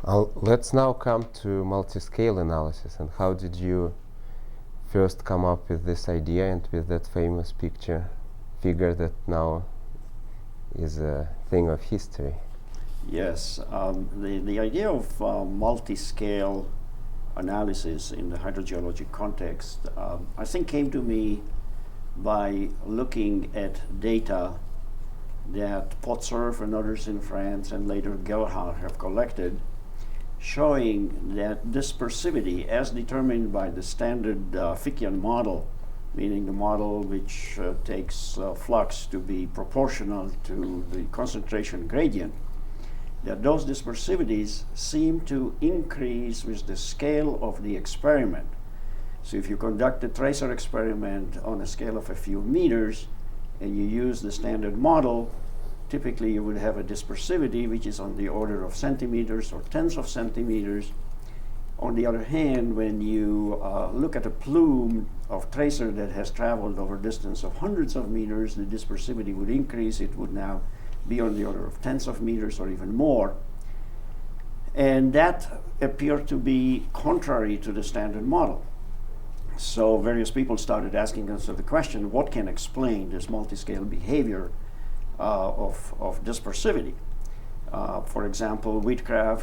Let's now come to multi-scale analysis. And how did you first come up with this idea and with that famous figure that now is a thing of history? Yes, the idea of multi-scale analysis in the hydrogeology context, I think came to me by looking at data that Potserf and others in France and later Gerhard have collected, showing that dispersivity, as determined by the standard Fickian model, meaning the model which takes flux to be proportional to the concentration gradient, that those dispersivities seem to increase with the scale of the experiment. So if you conduct a tracer experiment on a scale of a few meters and you use the standard model, typically you would have a dispersivity which is on the order of centimeters or tens of centimeters. On the other hand, when you look at a plume of tracer that has traveled over a distance of hundreds of meters, the dispersivity would increase. It would now be on the order of tens of meters or even more. And that appeared to be contrary to the standard model. So various people started asking us the question, what can explain this multi-scale behavior of dispersivity? For example,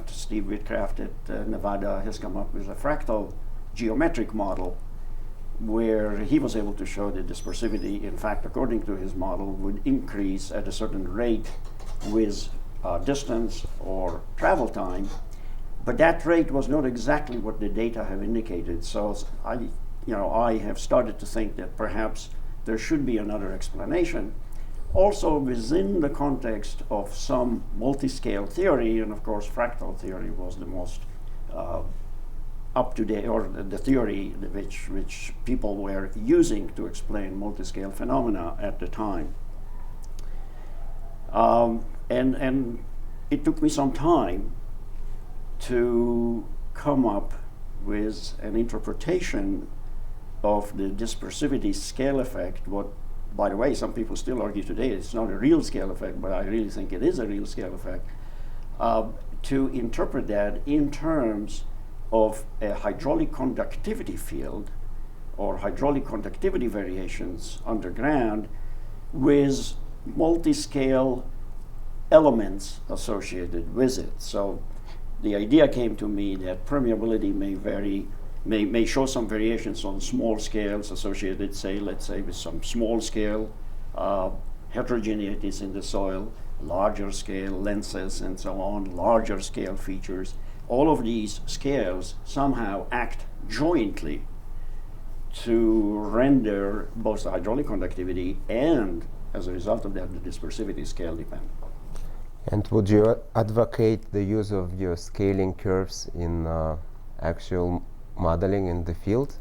Steve Whitcraft at Nevada has come up with a fractal geometric model where he was able to show that dispersivity, in fact, according to his model, would increase at a certain rate with distance or travel time. But that rate was not exactly what the data have indicated. So I have started to think that perhaps there should be another explanation. Also within the context of some multi-scale theory, and of course fractal theory was the most up-to-date, or the theory which people were using to explain multi-scale phenomena at the time. And it took me some time to come up with an interpretation of the dispersivity scale effect. What, by the way, some people still argue today it's not a real scale effect, but I really think it is a real scale effect, to interpret that in terms of a hydraulic conductivity field or hydraulic conductivity variations underground with multi-scale elements associated with it. So the idea came to me that permeability may show some variations on small scales associated, let's say with some small scale heterogeneities in the soil, larger scale lenses and so on, larger scale features. All of these scales somehow act jointly to render both the hydraulic conductivity and, as a result of that, the dispersivity scale dependent. And would you advocate the use of your scaling curves in actual modeling in the field?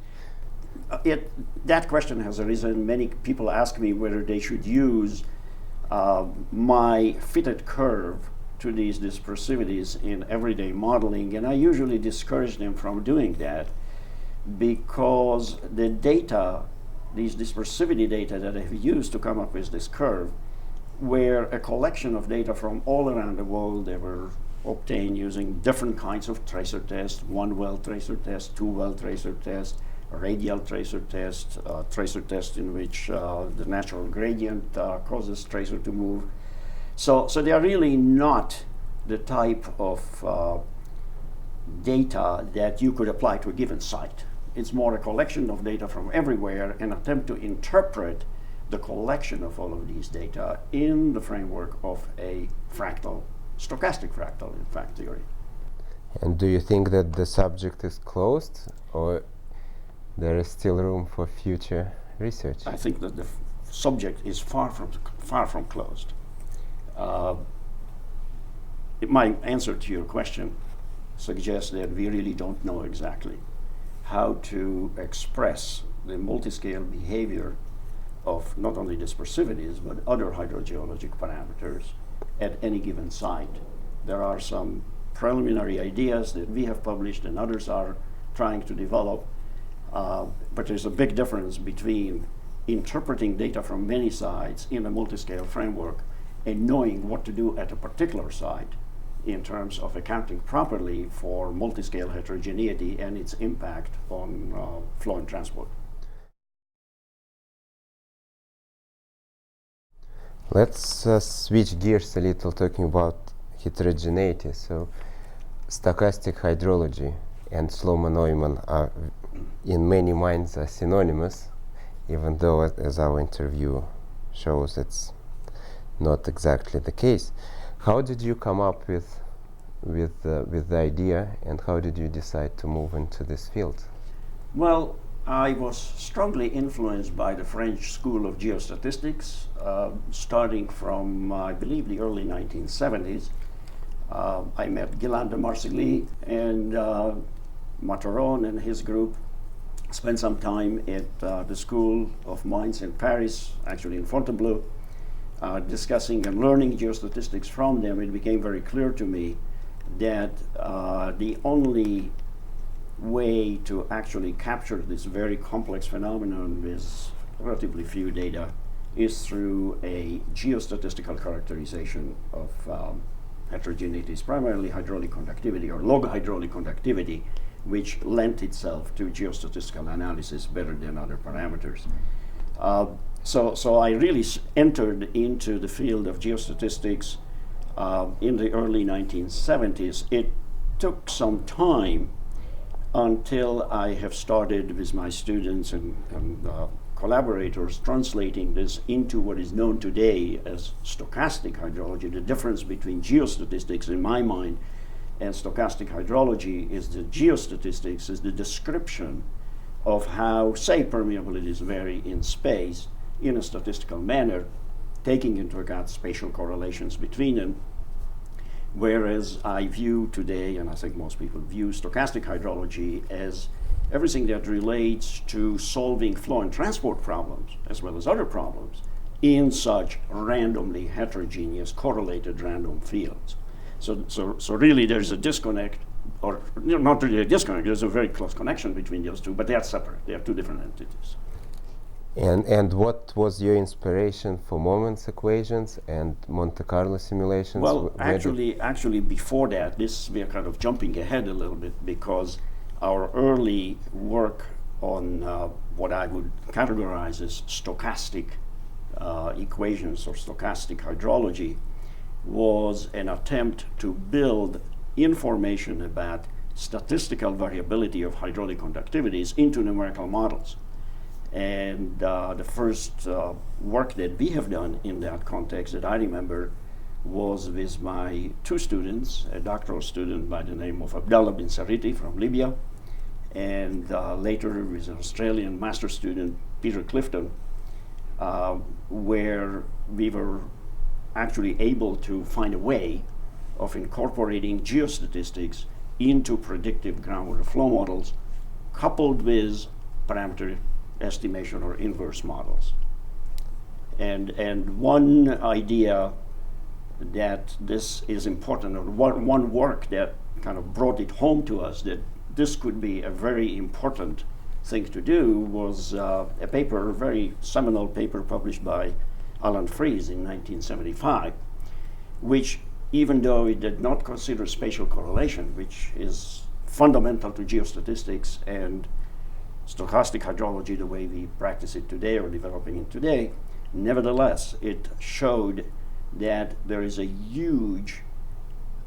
That question has arisen. Many people ask me whether they should use my fitted curve to these dispersivities in everyday modeling, and I usually discourage them from doing that because the data, these dispersivity data that I have used to come up with this curve, were a collection of data from all around the world. They were obtained using different kinds of tracer tests, one-well tracer test, two-well tracer test, a radial tracer test in which the natural gradient causes tracer to move. So they are really not the type of data that you could apply to a given site. It's more a collection of data from everywhere, an attempt to interpret the collection of all of these data in the framework of a fractal, stochastic fractal, in fact, theory. And do you think that the subject is closed, or there is still room for future research? I think that the subject is far from closed. My answer to your question suggests that we really don't know exactly how to express the multi-scale behavior of not only dispersivities but other hydrogeologic parameters at any given site. There are some preliminary ideas that we have published and others are trying to develop, but there's a big difference between interpreting data from many sites in a multi-scale framework and knowing what to do at a particular site in terms of accounting properly for multiscale heterogeneity and its impact on flow and transport. Let's switch gears a little, talking about heterogeneity. So, stochastic hydrology and Shlomo Neuman are, in many minds, are synonymous, even though, as our interview shows, it's not exactly the case. How did you come up with the idea, and how did you decide to move into this field? Well, I was strongly influenced by the French School of Geostatistics, starting from, I believe, the early 1970s. I met Guillain de Marcilly and Mataron and his group, spent some time at the School of Mines in Paris, actually in Fontainebleau, discussing and learning geostatistics from them. It became very clear to me that the only way to actually capture this very complex phenomenon with relatively few data is through a geostatistical characterization of heterogeneities, primarily hydraulic conductivity or log hydraulic conductivity, which lent itself to geostatistical analysis better than other parameters. So I really entered into the field of geostatistics in the early 1970s. It took some time until I have started with my students and collaborators translating this into what is known today as stochastic hydrology. The difference between geostatistics, in my mind, and stochastic hydrology is the geostatistics is the description of how, say, permeabilities vary in space in a statistical manner, taking into account spatial correlations between them. Whereas I view today, and I think most people view stochastic hydrology as everything that relates to solving flow and transport problems, as well as other problems, in such randomly heterogeneous, correlated random fields. So really there's a disconnect, or not really a disconnect, there's a very close connection between those two, but they are separate. They are two different entities. And what was your inspiration for moments equations and Monte Carlo simulations? Well, actually before that, we are kind of jumping ahead a little bit, because our early work on what I would categorize as stochastic equations or stochastic hydrology was an attempt to build information about statistical variability of hydraulic conductivities into numerical models. And the first work that we have done in that context that I remember was with my two students, a doctoral student by the name of Abdallah bin Sariti from Libya, and later with an Australian master student, Peter Clifton, where we were actually able to find a way of incorporating geostatistics into predictive groundwater flow models, coupled with parameter estimation or inverse models. And one idea that this is important, or one work that kind of brought it home to us that this could be a very important thing to do, was a paper, a very seminal paper published by Alan Fries in 1975, which, even though it did not consider spatial correlation, which is fundamental to geostatistics and stochastic hydrology the way we practice it today or developing it today, nevertheless, it showed that there is a huge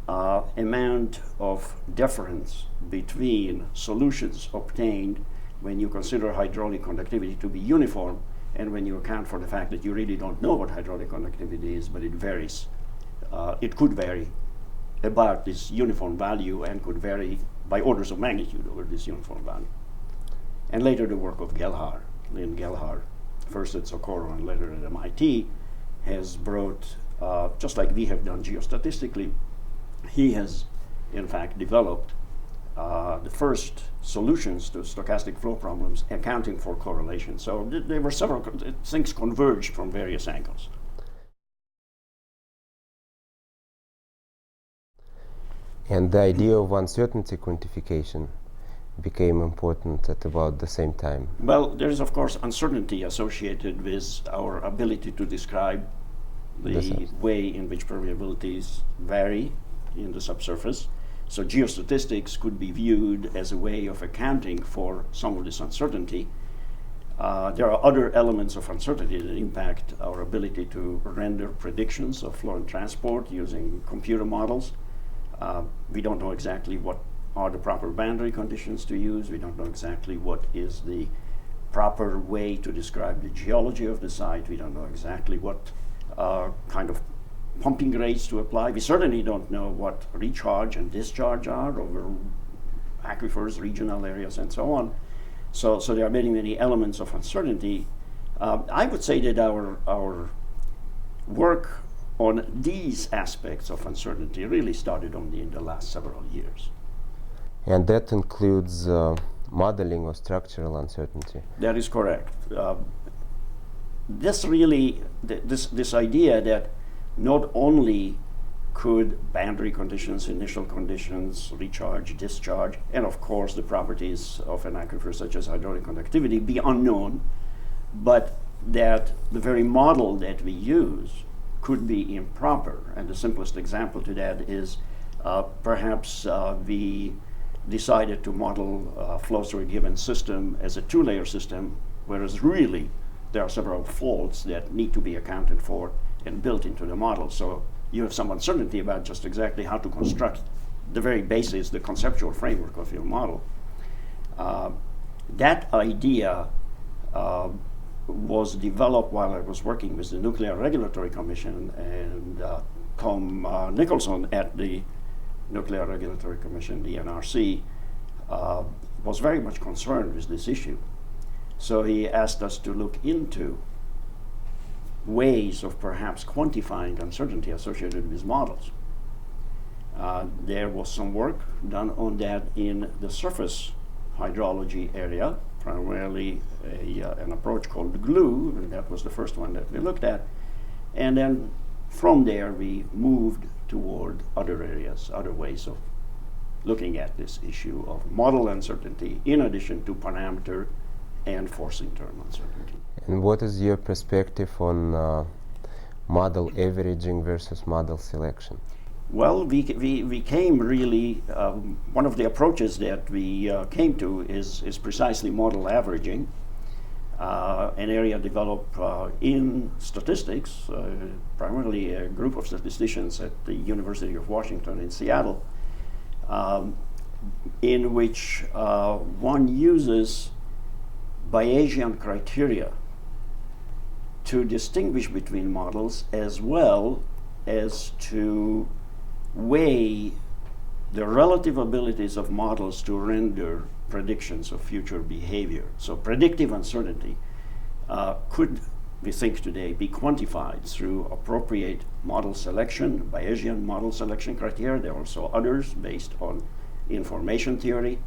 amount of difference between solutions obtained when you consider hydraulic conductivity to be uniform and when you account for the fact that you really don't know what hydraulic conductivity is, but it varies. It could vary about this uniform value and could vary by orders of magnitude over this uniform value. And later the work of Lynn Gelhard, first at Socorro and later at MIT, has brought, just like we have done geostatistically, he has in fact developed the first solutions to stochastic flow problems accounting for correlation. So there were several things converged from various angles. And the idea of uncertainty quantification became important at about the same time. Well, there is of course uncertainty associated with our ability to describe the way in which permeabilities vary in the subsurface. So geostatistics could be viewed as a way of accounting for some of this uncertainty. There are other elements of uncertainty that impact our ability to render predictions of flow and transport using computer models. We don't know exactly what are the proper boundary conditions to use. We don't know exactly what is the proper way to describe the geology of the site. We don't know exactly what kind of pumping rates to apply. We certainly don't know what recharge and discharge are over aquifers, regional areas, and so on. So there are many, many elements of uncertainty. I would say that our work on these aspects of uncertainty really started only in the last several years. And that includes modeling of structural uncertainty. That is correct. This idea that not only could boundary conditions, initial conditions, recharge, discharge, and of course the properties of an aquifer such as hydraulic conductivity be unknown, but that the very model that we use could be improper. And the simplest example to that is perhaps we decided to model flows through a given system as a two-layer system, whereas really there are several faults that need to be accounted for and built into the model. So you have some uncertainty about just exactly how to construct the very basis, the conceptual framework of your model. That idea was developed while I was working with the Nuclear Regulatory Commission, and Tom Nicholson at the Nuclear Regulatory Commission, the NRC, was very much concerned with this issue. So he asked us to look into ways of perhaps quantifying uncertainty associated with models. There was some work done on that in the surface hydrology area, primarily an approach called GLUE, and that was the first one that we looked at. And then from there we moved toward other areas, other ways of looking at this issue of model uncertainty in addition to parameter and forcing term uncertainty. And what is your perspective on model averaging versus model selection? Well, we came really, one of the approaches that we came to is precisely model averaging, an area developed in statistics, primarily a group of statisticians at the University of Washington in Seattle, in which one uses Bayesian criteria to distinguish between models as well as to weigh the relative abilities of models to render predictions of future behavior. So predictive uncertainty could, we think today, be quantified through appropriate model selection, Bayesian model selection criteria. There are also others based on information theory.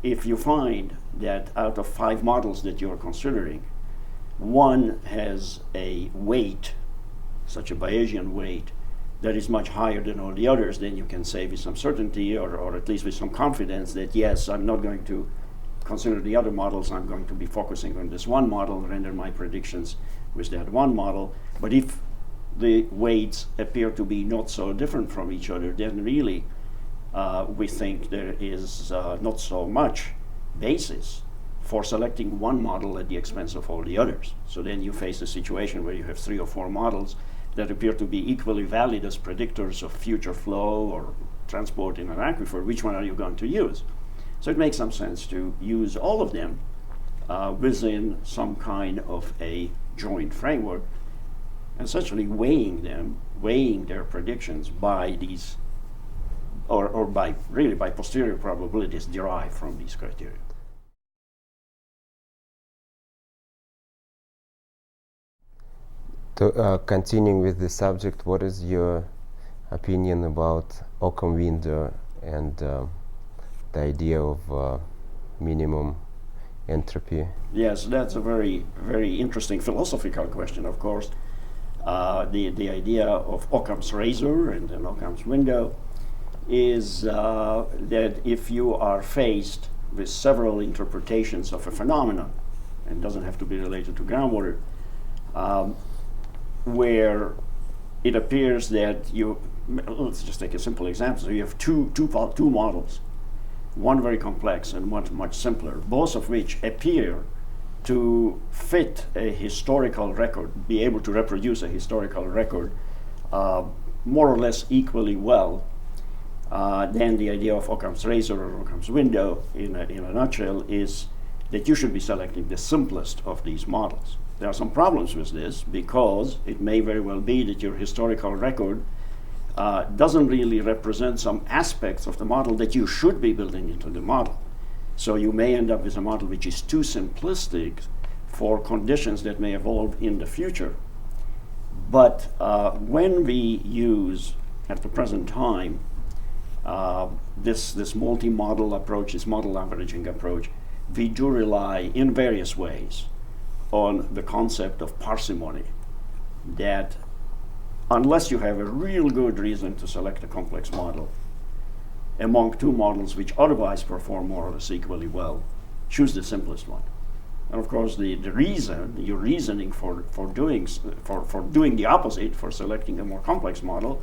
If you find that out of 5 models that you're considering, one has a weight, such a Bayesian weight, that is much higher than all the others, then you can say with some certainty or at least with some confidence that yes, I'm not going to consider the other models, I'm going to be focusing on this one model, render my predictions with that one model. But if the weights appear to be not so different from each other, then really we think there is not so much basis for selecting one model at the expense of all the others. So then you face a situation where you have 3 or 4 models that appear to be equally valid as predictors of future flow or transport in an aquifer. Which one are you going to use? So it makes some sense to use all of them within some kind of a joint framework, and essentially weighing their predictions by these or by posterior probabilities derived from these criteria. Continuing with the subject, what is your opinion about Occam window and the idea of minimum entropy? Yes, that's a very, very interesting philosophical question, of course. The idea of Occam's razor and then Occam's window is that if you are faced with several interpretations of a phenomenon, and it doesn't have to be related to groundwater, where it appears that let's just take a simple example. So you have two models, one very complex and one much simpler, both of which appear to fit a historical record, be able to reproduce a historical record more or less equally well. Then the idea of Occam's razor or Occam's window in a nutshell is that you should be selecting the simplest of these models. There are some problems with this because it may very well be that your historical record doesn't really represent some aspects of the model that you should be building into the model. So you may end up with a model which is too simplistic for conditions that may evolve in the future. But when we use, at the present time, this multi-model approach, this model averaging approach, we do rely in various ways on the concept of parsimony, that unless you have a real good reason to select a complex model among two models which otherwise perform more or less equally well, choose the simplest one. And of course, your reasoning for doing the opposite, for selecting a more complex model,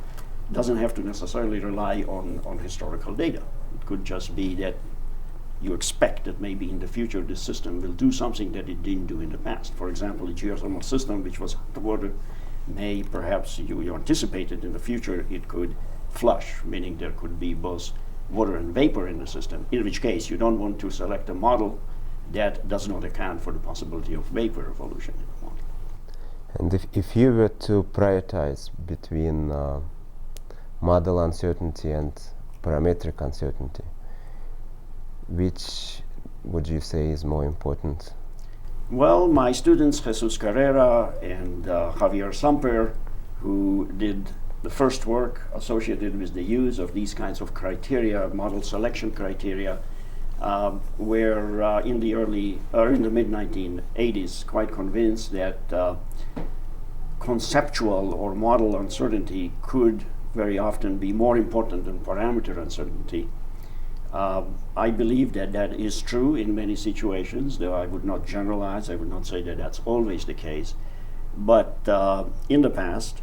doesn't have to necessarily rely on historical data. It could just be that you expect that maybe in the future this system will do something that it didn't do in the past. For example, a geothermal system which was underwater may perhaps you anticipated in the future it could flush, meaning there could be both water and vapor in the system, in which case you don't want to select a model that does not account for the possibility of vapor evolution in the model. And if you were to prioritize between model uncertainty and parametric uncertainty, which would you say is more important? Well, my students, Jesus Carrera and Javier Samper, who did the first work associated with the use of these kinds of criteria, model selection criteria, were in the mid-1980s quite convinced that conceptual or model uncertainty could very often be more important than parameter uncertainty. I believe that that is true in many situations, though I would not generalize. I would not say that that's always the case. But in the past,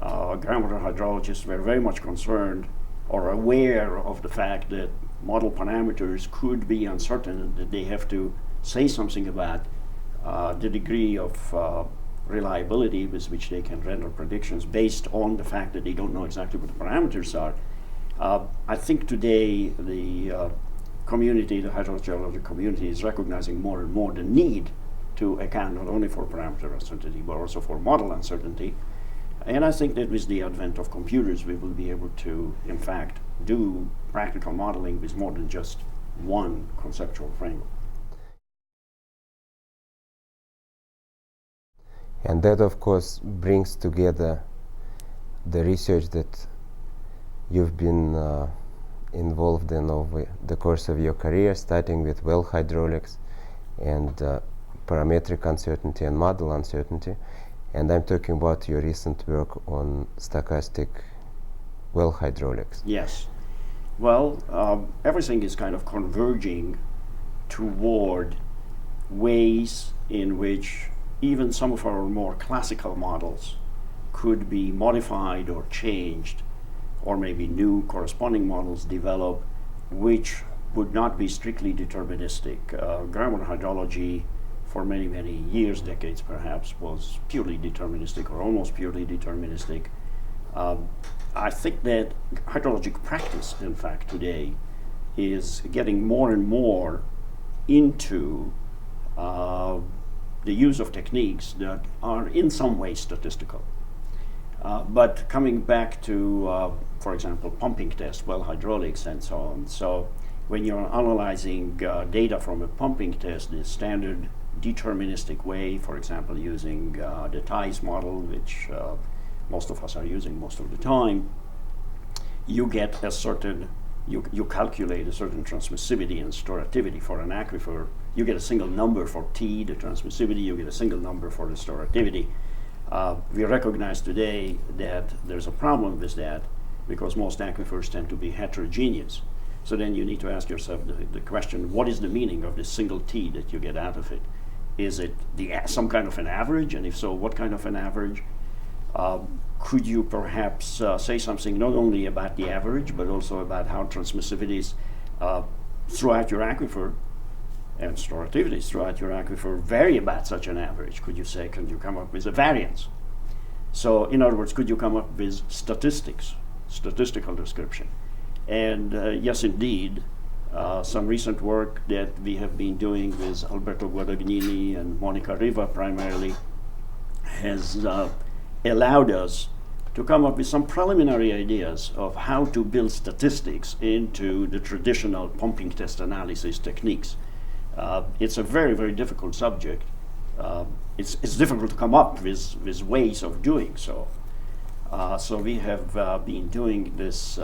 groundwater hydrologists were very much concerned or aware of the fact that model parameters could be uncertain and that they have to say something about the degree of reliability with which they can render predictions based on the fact that they don't know exactly what the parameters are. I think today the community, the hydrogeology community, is recognizing more and more the need to account not only for parameter uncertainty but also for model uncertainty. And I think that with the advent of computers, we will be able to, in fact, do practical modeling with more than just one conceptual framework. And that, of course, brings together the research that you've been involved in over the course of your career, starting with well hydraulics and parametric uncertainty and model uncertainty. And I'm talking about your recent work on stochastic well hydraulics. Yes. Well, everything is kind of converging toward ways in which even some of our more classical models could be modified or changed, or maybe new corresponding models develop, which would not be strictly deterministic. Groundwater hydrology for many, many years, decades perhaps, was purely deterministic or almost purely deterministic. I think that hydrologic practice, in fact, today is getting more and more into the use of techniques that are in some way statistical. But coming back to, for example, pumping tests, well hydraulics and so on. So when you're analyzing data from a pumping test, the standard deterministic way, for example, using the TIES model, which most of us are using most of the time, you get a certain, you calculate a certain transmissivity and storativity for an aquifer. You get a single number for T, the transmissivity, you get a single number for the storativity. We recognize today that there's a problem with that because most aquifers tend to be heterogeneous. So then you need to ask yourself the question, what is the meaning of this single T that you get out of it? Is it some kind of an average? And if so, what kind of an average? Could you perhaps say something not only about the average, but also about how transmissivities throughout your aquifer and storativities throughout your aquifer vary about such an average? Could you come up with a variance? So in other words, could you come up with statistical description? And yes, indeed, some recent work that we have been doing with Alberto Guadagnini and Monica Riva primarily has allowed us to come up with some preliminary ideas of how to build statistics into the traditional pumping test analysis techniques. It's a very, very difficult subject. It's difficult to come up with ways of doing so. So we have been doing this,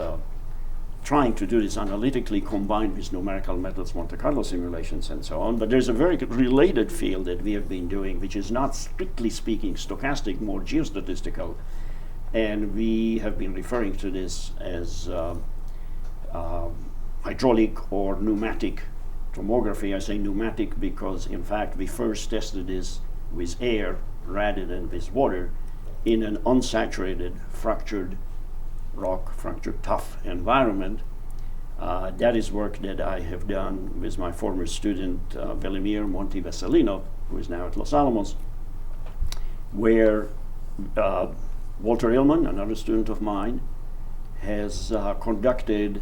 trying to do this analytically combined with numerical methods, Monte Carlo simulations, and so on. But there's a very related field that we have been doing, which is not strictly speaking stochastic, more geostatistical. And we have been referring to this as hydraulic or pneumatic tomography. I say pneumatic because, in fact, we first tested this with air rather than with water in an unsaturated, fractured rock, fractured tuff environment. That is work that I have done with my former student, Velimir Monti Veselinov, who is now at Los Alamos, where Walter Illman, another student of mine, has conducted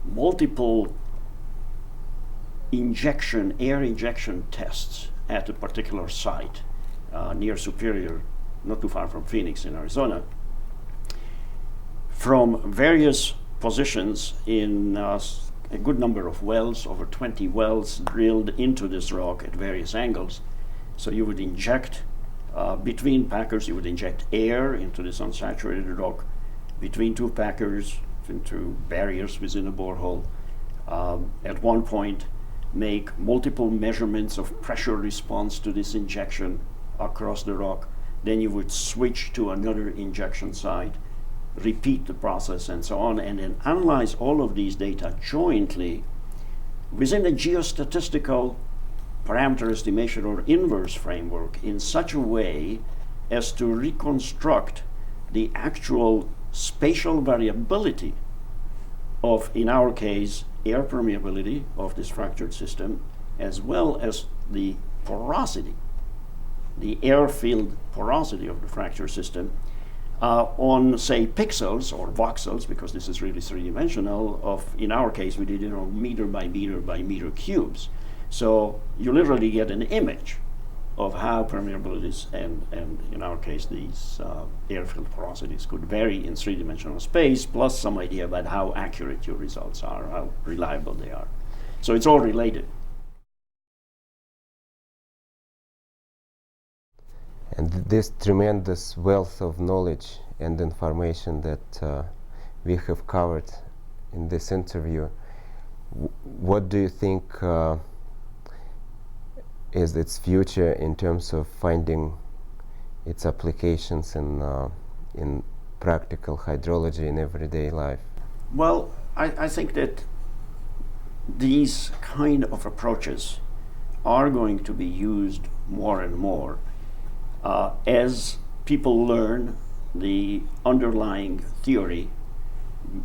multiple air injection tests at a particular site near Superior, not too far from Phoenix in Arizona, from various positions in a good number of wells, over 20 wells drilled into this rock at various angles. So you would inject between packers, you would inject air into this unsaturated rock, between two packers, into barriers within a borehole. At one point, make multiple measurements of pressure response to this injection across the rock. Then you would switch to another injection site, repeat the process, and so on, and then analyze all of these data jointly within a geostatistical parameter estimation or inverse framework in such a way as to reconstruct the actual spatial variability of, in our case, air permeability of this fractured system, as well as the porosity, the air-filled porosity of the fractured system on, say, pixels or voxels, because this is really three-dimensional, of, in our case, we did it on meter by meter cubes. So you literally get an image of how permeabilities and in our case, these air-filled porosities could vary in three-dimensional space, plus some idea about how accurate your results are, how reliable they are. So it's all related. And this tremendous wealth of knowledge and information that we have covered in this interview, what do you think is its future in terms of finding its applications in practical hydrology in everyday life? Well, I think that these kind of approaches are going to be used more and more as people learn the underlying theory.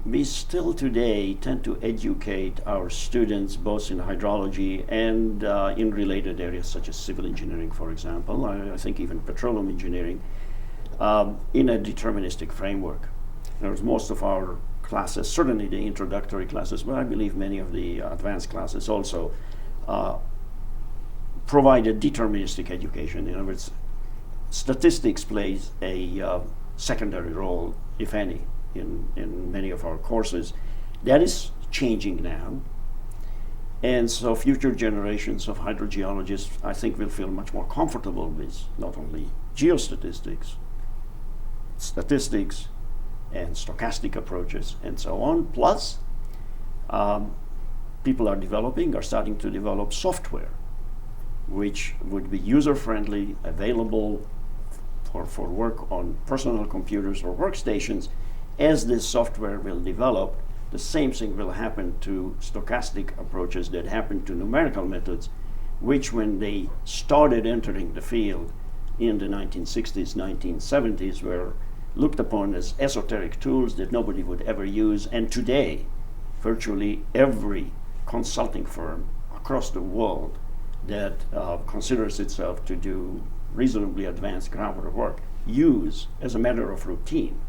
We still today tend to educate our students both in hydrology and in related areas such as civil engineering, for example, I think even petroleum engineering, in a deterministic framework. There's most of our classes, certainly the introductory classes, but I believe many of the advanced classes also provide a deterministic education. In other words, statistics plays a secondary role, if any, in many of our courses. That is changing now. And so future generations of hydrogeologists, I think, will feel much more comfortable with not only geostatistics, statistics, and stochastic approaches, and so on. Plus, people are starting to develop software, which would be user-friendly, available for work on personal computers or workstations. As this software will develop, the same thing will happen to stochastic approaches that happen to numerical methods, which when they started entering the field in the 1960s, 1970s, were looked upon as esoteric tools that nobody would ever use. And today, virtually every consulting firm across the world that considers itself to do reasonably advanced groundwater work use, as a matter of routine,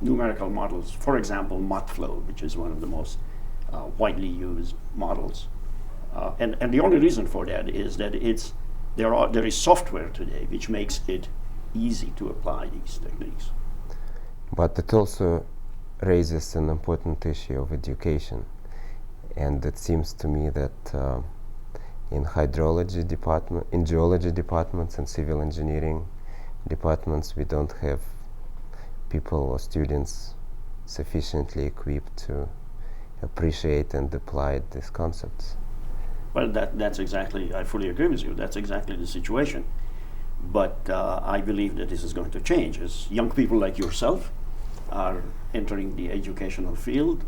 numerical models. For example, MUTFLOW, which is one of the most widely used models. And the only reason for that is that there is software today which makes it easy to apply these techniques. But it also raises an important issue of education. And it seems to me that in hydrology department, in geology departments and civil engineering departments, we don't have people or students sufficiently equipped to appreciate and apply these concepts. Well, that's exactly, I fully agree with you, that's exactly the situation. But I believe that this is going to change as young people like yourself are entering the educational field.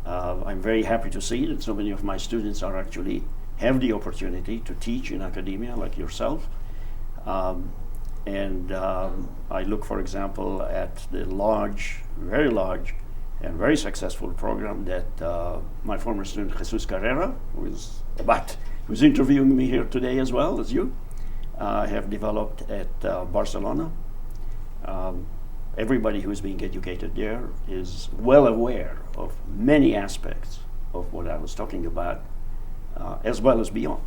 I'm very happy to see that so many of my students are actually have the opportunity to teach in academia like yourself. And I look, for example, at the very large and very successful program that my former student Jesus Carrera, who's interviewing me here today as well as you, have developed at Barcelona. Everybody who is being educated there is well aware of many aspects of what I was talking about, as well as beyond.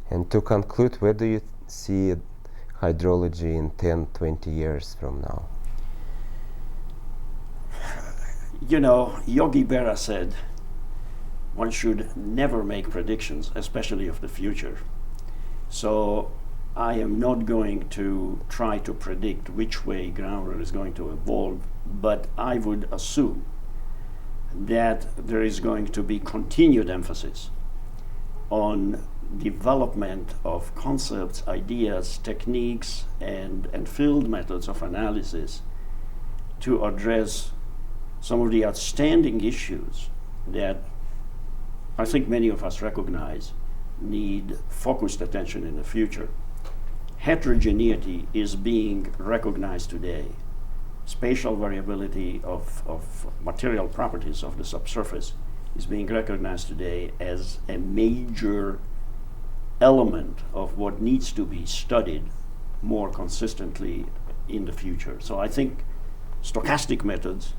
And to conclude, where do you see hydrology in 10, 20 years from now? You know, Yogi Berra said, one should never make predictions, especially of the future. So I am not going to try to predict which way groundwater is going to evolve, but I would assume that there is going to be continued emphasis on development of concepts, ideas, techniques, and field methods of analysis to address some of the outstanding issues that I think many of us recognize need focused attention in the future. Heterogeneity is being recognized today. Spatial variability of material properties of the subsurface is being recognized today as a major element of what needs to be studied more consistently in the future. So I think stochastic methods,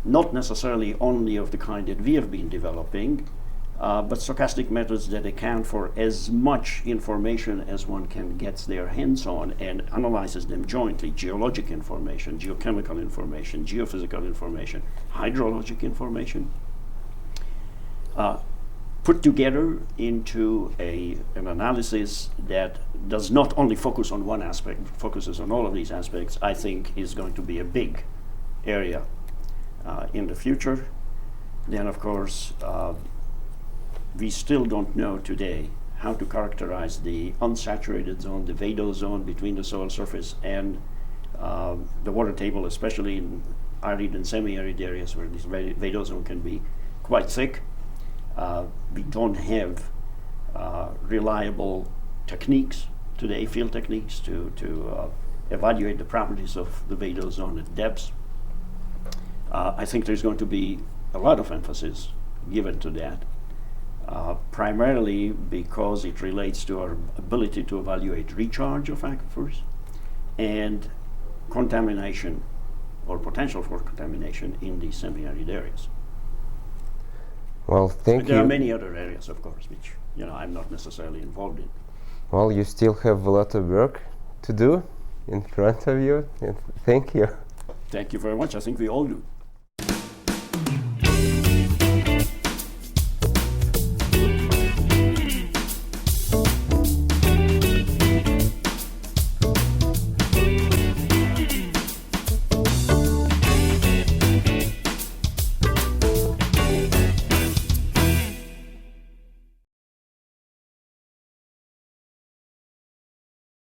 not necessarily only of the kind that we have been developing, but stochastic methods that account for as much information as one can get their hands on and analyzes them jointly: geologic information, geochemical information, geophysical information, hydrologic information, put together into an analysis that does not only focus on one aspect, focuses on all of these aspects, I think is going to be a big area in the future. Then, of course, we still don't know today how to characterize the unsaturated zone, the vadose zone between the soil surface and the water table, especially in arid and semi-arid areas where this vadose zone can be quite thick. We don't have reliable techniques today, field techniques, to evaluate the properties of the vadose zone at depths. I think there's going to be a lot of emphasis given to that, primarily because it relates to our ability to evaluate recharge of aquifers and contamination or potential for contamination in these semi-arid areas. Well, thank you. There are many other areas, of course, which I'm not necessarily involved in. Well, you still have a lot of work to do in front of you. And thank you. Thank you very much. I think we all do.